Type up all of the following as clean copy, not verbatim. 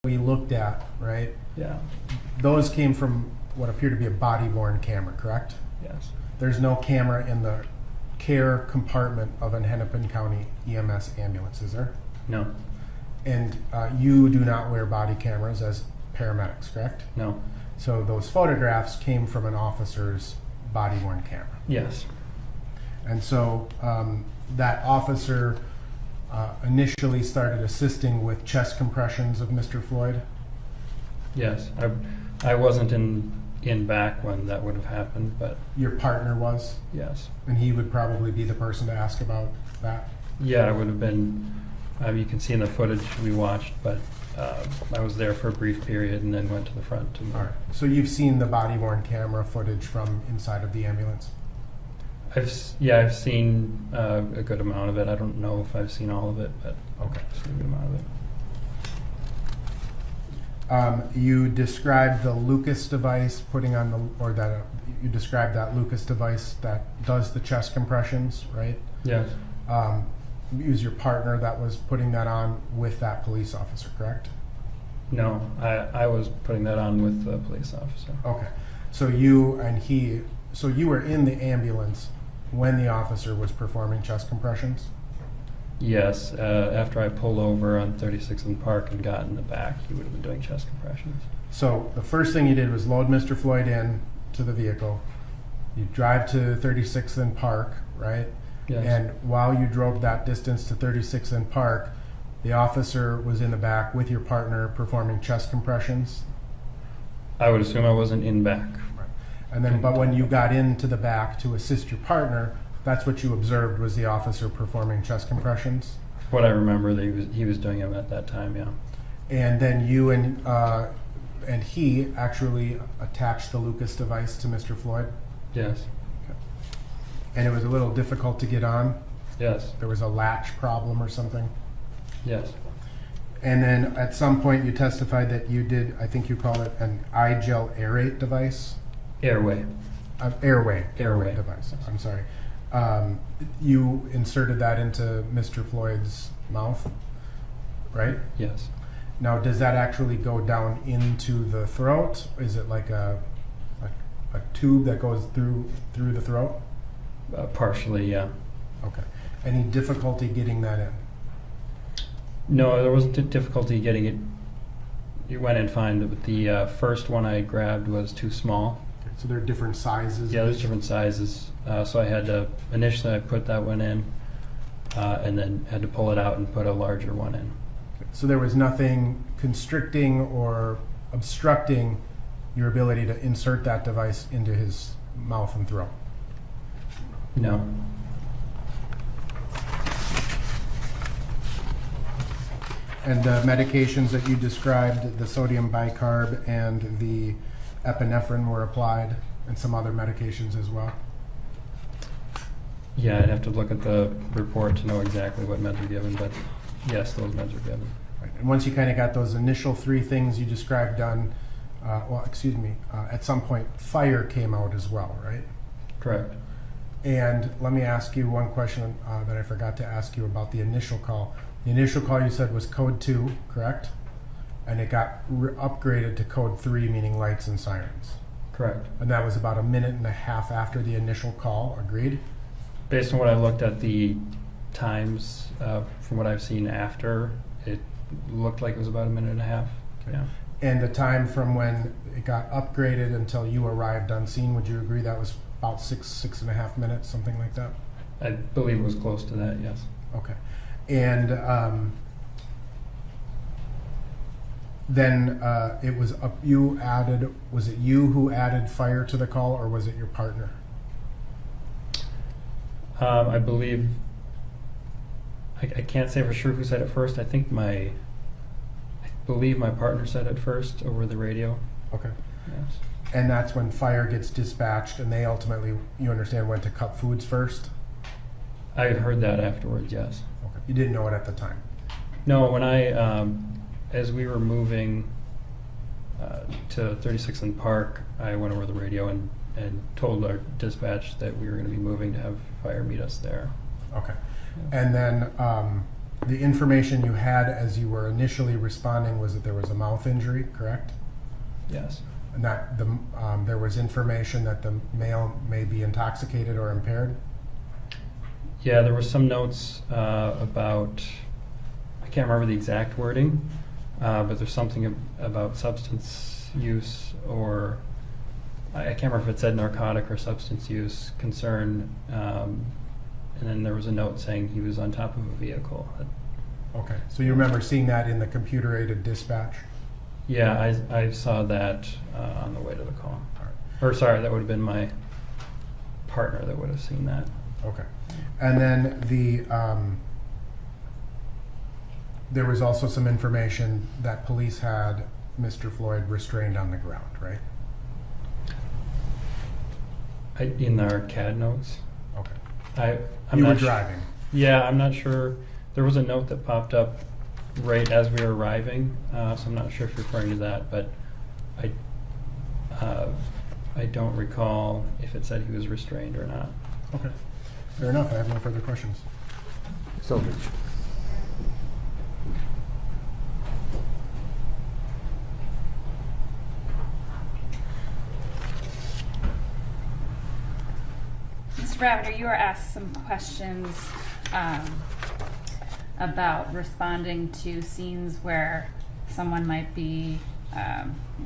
we looked at, right? Yeah. Those came from what appeared to be a body-worn camera, correct? Yes. There's no camera in the care compartment of an Hennepin County EMS ambulance, is there? No. And you do not wear body cameras as paramedics, correct? No. So those photographs came from an officer's body-worn camera. Yes. And so that officer initially started assisting with chest compressions of Mr. Floyd? Yes. I wasn't in back when that would have happened, but Your partner was? yes. And he would probably be the person to ask about that? Yeah, I would have been. You can see in the footage we watched, but I was there for a brief period and then went to the front. All right. So you've seen the body-worn camera footage from inside of the ambulance? I've seen a good amount of it. I don't know if I've seen all of it, but Okay. I've seen a good amount of it. You described the Lucas device you described that Lucas device that does the chest compressions, right? Yes. It was your partner that was putting that on with that police officer, correct? No, I was putting that on with the police officer. Okay. So you were in the ambulance when the officer was performing chest compressions? Yes, after I pulled over on 36th and Park and got in the back, he would have been doing chest compressions. So the first thing you did was load Mr. Floyd in to the vehicle. You drive to 36th and Park, right? Yes. And while you drove that distance to 36th and Park, the officer was in the back with your partner performing chest compressions? I would assume I wasn't in back. And then, but when you got into the back to assist your partner, that's what you observed was the officer performing chest compressions? What I remember, that he was doing them at that time, yeah. And then you and he actually attached the Lucas device to Mr. Floyd? Yes. And it was a little difficult to get on? Yes. There was a latch problem or something? Yes. And then at some point you testified that you did, I think you called it an iGel aerate device? Airway. Airway Airway. device, I'm sorry. You inserted that into Mr. Floyd's mouth, right? Yes. Now, does that actually go down into the throat? Is it like a tube that goes through the throat? Partially, yeah. Okay. Any difficulty getting that in? No, there wasn't difficulty getting it. It went in fine. The first one I grabbed was too small. Okay. So there are different sizes? Yeah, there's different sizes. So I had to, initially I put that one in, and then had to pull it out and put a larger one in. So there was nothing constricting or obstructing your ability to insert that device into his mouth and throat? No. And the medications that you described, the sodium bicarb and the epinephrine were applied, and some other medications as well? Yeah, I'd have to look at the report to know exactly what meds were given, but yes, those meds were given. Right. And once you kind of got those initial three things you described done, at some point fire came out as well, right? Correct. And let me ask you one question that I forgot to ask you about the initial call. The initial call you said was code 2, correct? And it got upgraded to code 3, meaning lights and sirens. Correct. And that was about a minute and a half after the initial call, agreed? Based on what I looked at the times, from what I've seen after, it looked like it was about a minute and a half. Okay. Yeah. And the time from when it got upgraded until you arrived on scene, would you agree that was about 6.5 minutes, something like that? I believe it was close to that, yes. Okay. And then it was was it you who added fire to the call, or was it your partner? I believe, I can't say for sure who said it first. I believe my partner said it first over the radio. Okay. Yes. And that's when fire gets dispatched, and they ultimately, you understand, went to Cup Foods first? I heard that afterwards, yes. Okay. You didn't know it at the time? No, when as we were moving to 36th and Park, I went over the radio and told our dispatch that we were going to be moving to have fire meet us there. Okay. Yeah. And then the information you had as you were initially responding was that there was a mouth injury, correct? Yes. And that there was information that the male may be intoxicated or impaired? Yeah, there were some notes about, I can't remember the exact wording, but there's something about substance use, or I can't remember if it said narcotic or substance use concern, and then there was a note saying he was on top of a vehicle. Okay, so you remember seeing that in the computer-aided dispatch? Yeah, I saw that on the way to the call. All right. Or sorry, that would have been my partner that would have seen that. Okay. And then there was also some information that police had Mr. Floyd restrained on the ground, right? In our CAD notes. Okay. I'm you not were driving. Yeah, I'm not sure. There was a note that popped up right as we were arriving, so I'm not sure if you're referring to that, but I don't recall if it said he was restrained or not. Okay. Fair enough. I have no further questions. Selvage. Mr. Ravender, you were asked some questions about responding to scenes where someone might be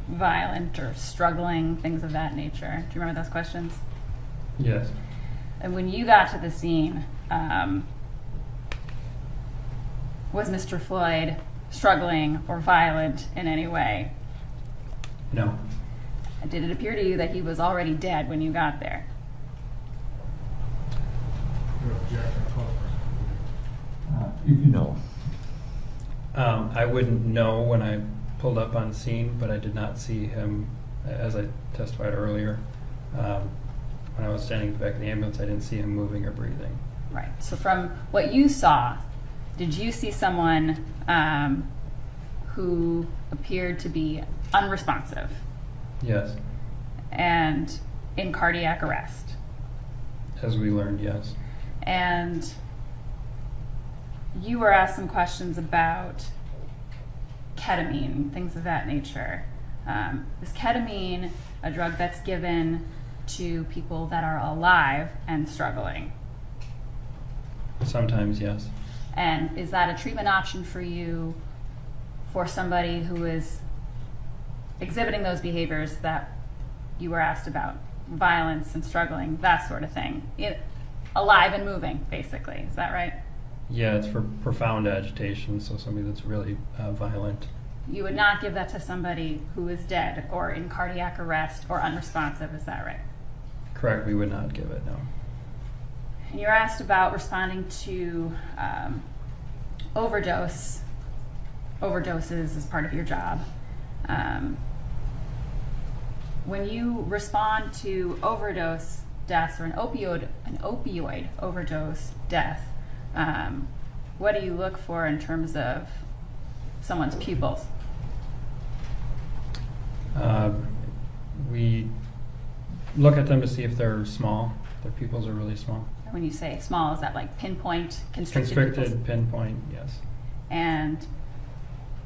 violent or struggling, things of that nature. Do you remember those questions? Yes. And when you got to the scene, was Mr. Floyd struggling or violent in any way? No. Did it appear to you that he was already dead when you got there? No. I wouldn't know when I pulled up on scene, but I did not see him, as I testified earlier. When I was standing back in the ambulance, I didn't see him moving or breathing. Right. So from what you saw, did you see someone who appeared to be unresponsive Yes. and in cardiac arrest? As we learned, yes. And you were asked some questions about ketamine, things of that nature. Is ketamine a drug that's given to people that are alive and struggling? Sometimes, yes. And is that a treatment option for you for somebody who is exhibiting those behaviors that you were asked about? Violence and struggling, that sort of thing. Alive and moving, basically. Is that right? Yeah, it's for profound agitation, so somebody that's really violent. You would not give that to somebody who is dead or in cardiac arrest or unresponsive, is that right? Correct, we would not give it, no. And you're asked about responding to overdoses as part of your job. When you respond to overdose deaths or an opioid overdose death, what do you look for in terms of someone's pupils? We look at them to see if they're small. Their pupils are really small. When you say small, is that like pinpoint, constricted pupils? Constricted, pinpoint, yes. And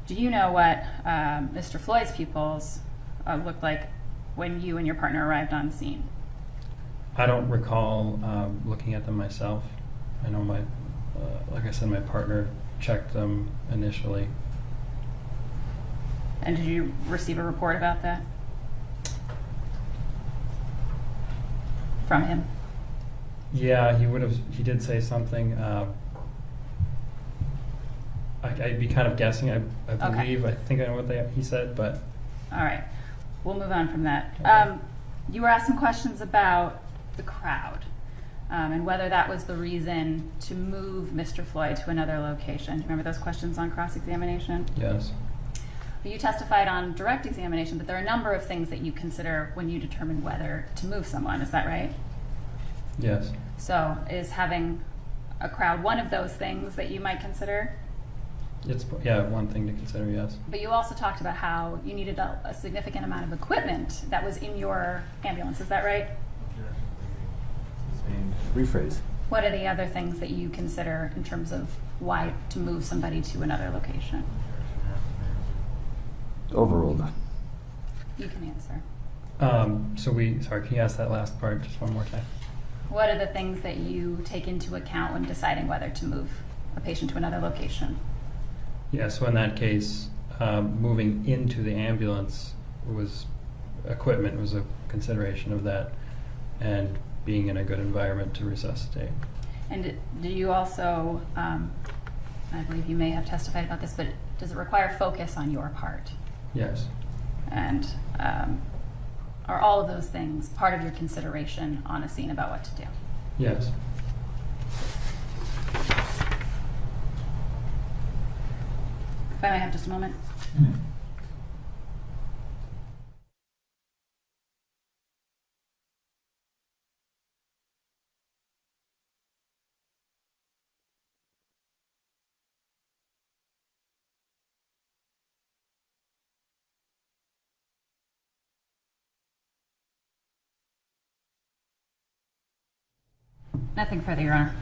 do you know what Mr. Floyd's pupils looked like when you and your partner arrived on scene? I don't recall looking at them myself. I know like I said, my partner checked them initially. And did you receive a report about that from him? Yeah, he did say something. I'd be kind of guessing. I believe, I think I know what he said, but. All right, we'll move on from that. Okay. You were asked some questions about the crowd and whether that was the reason to move Mr. Floyd to another location. Do you remember those questions on cross-examination? Yes. You testified on direct examination that there are a number of things that you consider when you determine whether to move someone. Is that right? Yes. So is having a crowd one of those things that you might consider? It's one thing to consider, yes. But you also talked about how you needed a significant amount of equipment that was in your ambulance. Is that right? Rephrase. What are the other things that you consider in terms of why to move somebody to another location? Overruled. You can answer. Sorry, can you ask that last part just one more time? What are the things that you take into account when deciding whether to move a patient to another location? Yeah, so in that case, moving into the ambulance was equipment was a consideration of that, and being in a good environment to resuscitate. And do you also, I believe you may have testified about this, but does it require focus on your part? Yes. And are all of those things part of your consideration on a scene about what to do? Yes. If I may have just a moment. Nothing further, Your Honor.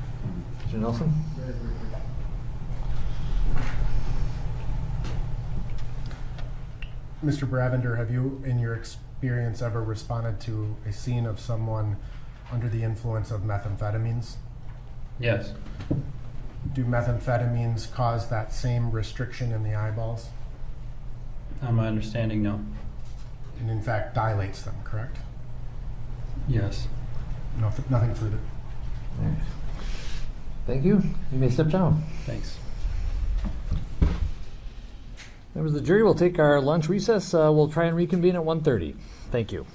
Mr. Nelson? Mr. Bravender, have you, in your experience, ever responded to a scene of someone under the influence of methamphetamines? Yes. Do methamphetamines cause that same restriction in the eyeballs? My understanding, no. And in fact dilates them, correct? Yes. Nothing further. All right. Thank you. You may step down. Thanks. Members of the jury, we'll take our lunch recess. We'll try and reconvene at 1:30. Thank you.